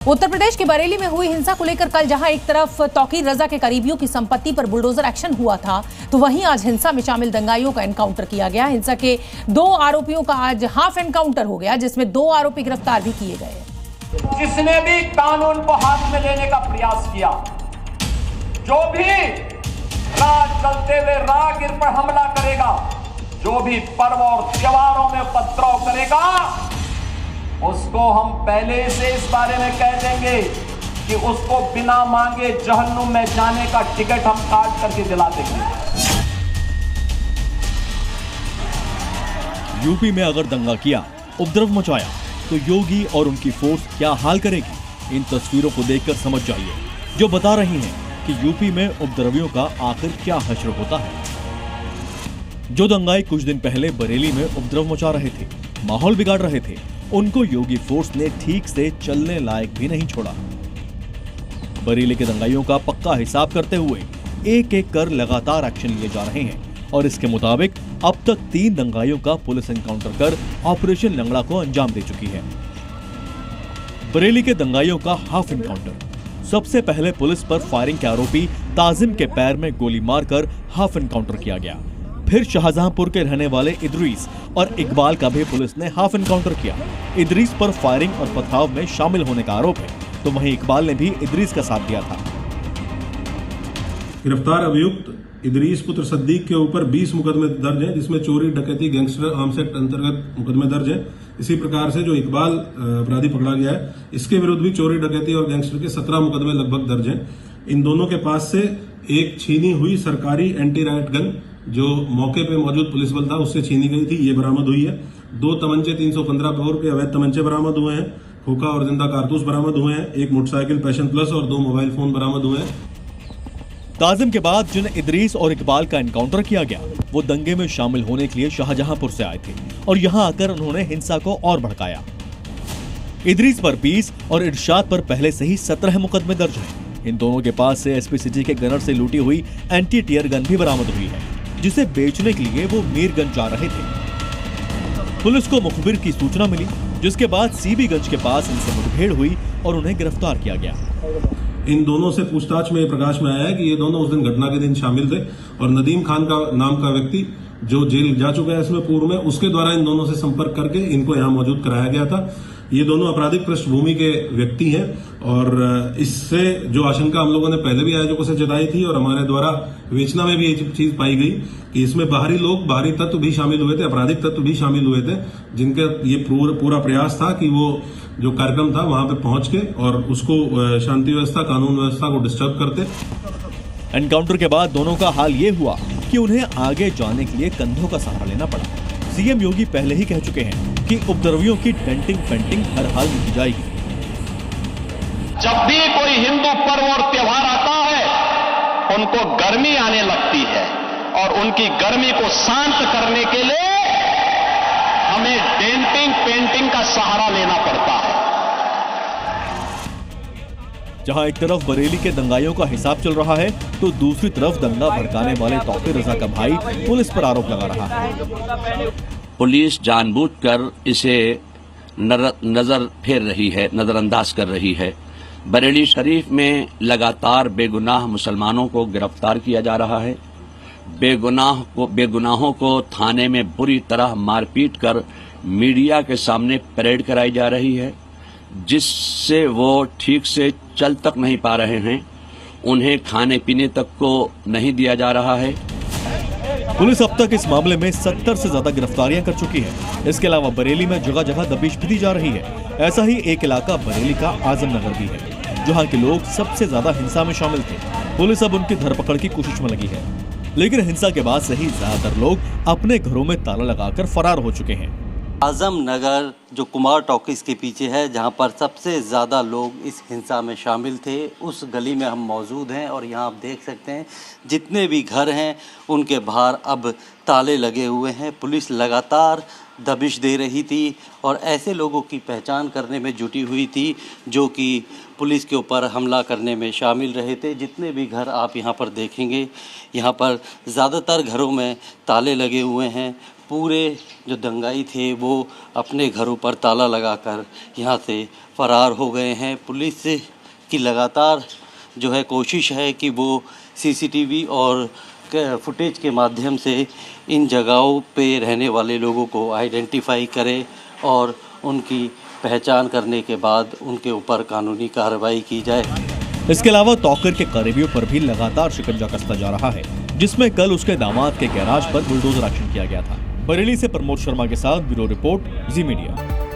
उत्तर प्रदेश के बरेली में हुई हिंसा को लेकर कल जहां एक तरफ तौकीर रजा के करीबियों की संपत्ति पर बुलडोजर एक्शन हुआ था, तो वहीं आज हिंसा में शामिल दंगाइयों का एनकाउंटर किया गया। हिंसा के 2 आरोपियों का आज हाफ एनकाउंटर हो गया, जिसमें 2 आरोपी गिरफ्तार भी किए गए। जिसने भी कानून को हाथ में लेने का प्रयास किया, जो भी राह चलते हुए राहगीर पर हमला करेगा, जो भी पर्व और त्योहारों में उपद्रव करेगा, उसको हम पहले से इस बारे में कह देंगे कि उसको बिना मांगे जहन्नुम में जाने का टिकट हम काट करके दिला देंगे। यूपी में अगर दंगा किया, उपद्रव मचाया, तो योगी और उनकी फोर्स क्या हाल करेगी, इन तस्वीरों को देखकर समझ जाइए, जो बता रही हैं कि यूपी में उपद्रवियों का आखिर क्या हश्र होता है। जो दंगाई कुछ दिन पहले बरेली में उपद्रव मचा रहे थे, माहौल बिगाड़ रहे थे, उनको योगी फोर्स ने ठीक से चलने लायक भी नहीं छोड़ा। बरेली के दंगाइयों का पक्का हिसाब करते हुए एक एक कर लगातार एक्शन लिए जा रहे हैं और इसके मुताबिक अब तक 3 दंगाइयों का पुलिस एनकाउंटर कर ऑपरेशन लंगड़ा को अंजाम दे चुकी है। बरेली के दंगाइयों का हाफ एनकाउंटर। सबसे पहले पुलिस पर फायरिंग के आरोपी ताजिम के पैर में गोली मारकर हाफ एनकाउंटर किया गया। फिर शाहजहांपुर के रहने वाले इदरीस और इकबाल का भी पुलिस ने हाफ एनकाउंटर किया। इदरीस पर फायरिंग और पथराव में शामिल होने का आरोप है, तो वहीं इकबाल ने भी इदरीस का साथ दिया था। गिरफ्तार अभियुक्त इदरीस पुत्र सद्दीक के ऊपर 20 मुकदमे दर्ज हैं, जिसमें चोरी, डकैती, गैंगस्टर आर्म्स एक्ट अंतर्गत मुकदमे दर्ज हैं। इसी प्रकार से जो इकबाल अपराधी पकड़ा गया है, इसके विरुद्ध भी चोरी, डकैती और गैंगस्टर के 17 मुकदमे लगभग दर्ज हैं। इन दोनों के पास से एक छीनी हुई सरकारी एंटी राइट गन जो मौके पे मौजूद पुलिस बल था उससे छीनी गई थी, ये बरामद हुई है। 2 तमंचे 315 बोर के अवैध तमंचे बरामद हुए हैं। खोखा और जिंदा कारतूस बरामद हुए हैं। एक मोटरसाइकिल पैशन प्लस और 2 मोबाइल फोन बरामद हुए हैं। ताजिम के बाद जिन इदरीस और इकबाल का एनकाउंटर किया गया, वो दंगे में शामिल होने के लिए शाहजहांपुर से आए थे और यहाँ आकर उन्होंने हिंसा को और भड़काया। इदरीस पर 20 और इरशाद पर पहले से ही 17 मुकदमे दर्ज हैं। इन दोनों के पास से एसपीसीजी के गनर से लूटी हुई एंटी टीयर गन भी बरामद हुई है, जिसे बेचने के लिए वो मीरगंज जा रहे थे। पुलिस को मुखबिर की सूचना मिली, जिसके बाद सीबीगंज के पास इनसे मुठभेड़ हुई और उन्हें गिरफ्तार किया गया। इन दोनों से पूछताछ में प्रकाश में आया है कि ये दोनों उस दिन घटना के दिन शामिल थे और नदीम खान का नाम का व्यक्ति जो जेल जा चुका है इसमें पूर्व में, उसके द्वारा इन दोनों से संपर्क करके इनको यहाँ मौजूद कराया गया था। ये दोनों आपराधिक पृष्ठभूमि के व्यक्ति हैं और इससे जो आशंका हम लोगों ने पहले भी आयोजकों से जताई थी और हमारे द्वारा विवेचना में भी ये चीज पाई गई कि इसमें बाहरी तत्व भी शामिल हुए थे, आपराधिक तत्व भी शामिल हुए थे, जिनका ये पूरा प्रयास था कि वो जो कार्यक्रम था वहां पे पहुंच के और उसको शांति व्यवस्था, कानून व्यवस्था को डिस्टर्ब करते। एनकाउंटर के बाद दोनों का हाल ये हुआ कि उन्हें आगे जाने के लिए कंधों का सहारा लेना पड़ा। सीएम योगी पहले ही कह चुके हैं कि उपद्रवियों की डेंटिंग पेंटिंग हर हाल में की जाएगी। जब भी कोई हिंदू पर्व और त्योहार आता है, उनको गर्मी आने लगती है और उनकी गर्मी को शांत करने के लिए हमें डेंटिंग पेंटिंग का सहारा लेना पड़ता है। जहां एक तरफ बरेली के दंगाइयों का हिसाब चल रहा है, तो दूसरी तरफ दंगा भड़काने वाले तौकीर रजा का भाई पुलिस पर आरोप लगा रहा है। पुलिस जानबूझकर इसे नजर फेर रही है, नजरअंदाज कर रही है। बरेली शरीफ में लगातार बेगुनाह मुसलमानों को गिरफ्तार किया जा रहा है। बेगुनाहों को थाने में बुरी तरह मारपीट कर मीडिया के सामने परेड कराई जा रही है, जिससे वो ठीक से चल तक नहीं पा रहे हैं। उन्हें खाने पीने तक को नहीं दिया जा रहा है। पुलिस अब तक इस मामले में 70 से ज्यादा गिरफ्तारियां कर चुकी है। इसके अलावा बरेली में जगह जगह दबिश भी दी जा रही है। ऐसा ही एक इलाका बरेली का आजम नगर भी है, जहां के लोग सबसे ज्यादा हिंसा में शामिल थे। पुलिस अब उनकी धरपकड़ की कोशिश में लगी है, लेकिन हिंसा के बाद से ही ज्यादातर लोग अपने घरों में ताला लगाकर फरार हो चुके हैं। आजम नगर जो कुमार टॉकीज के पीछे है, जहां पर सबसे ज़्यादा लोग इस हिंसा में शामिल थे, उस गली में हम मौजूद हैं और यहां आप देख सकते हैं जितने भी घर हैं उनके बाहर अब ताले लगे हुए हैं। पुलिस लगातार दबिश दे रही थी और ऐसे लोगों की पहचान करने में जुटी हुई थी जो कि पुलिस के ऊपर हमला करने में शामिल रहे थे। जितने भी घर आप यहाँ पर देखेंगे, यहाँ पर ज़्यादातर घरों में ताले लगे हुए हैं। पूरे जो दंगाई थे वो अपने घरों पर ताला लगाकर यहाँ से फरार हो गए हैं। पुलिस की लगातार जो है कोशिश है कि वो सीसीटीवी और फुटेज के माध्यम से इन जगहों पे रहने वाले लोगों को आइडेंटिफाई करे और उनकी पहचान करने के बाद उनके ऊपर कानूनी कार्रवाई की जाए। इसके अलावा तौकर के करीबियों पर भी लगातार शिकंजा कसता जा रहा है, जिसमें कल उसके दामाद के गैराज पर बुलडोजर एक्शन किया गया था। बरेली से प्रमोद शर्मा के साथ ब्यूरो रिपोर्ट, जी मीडिया।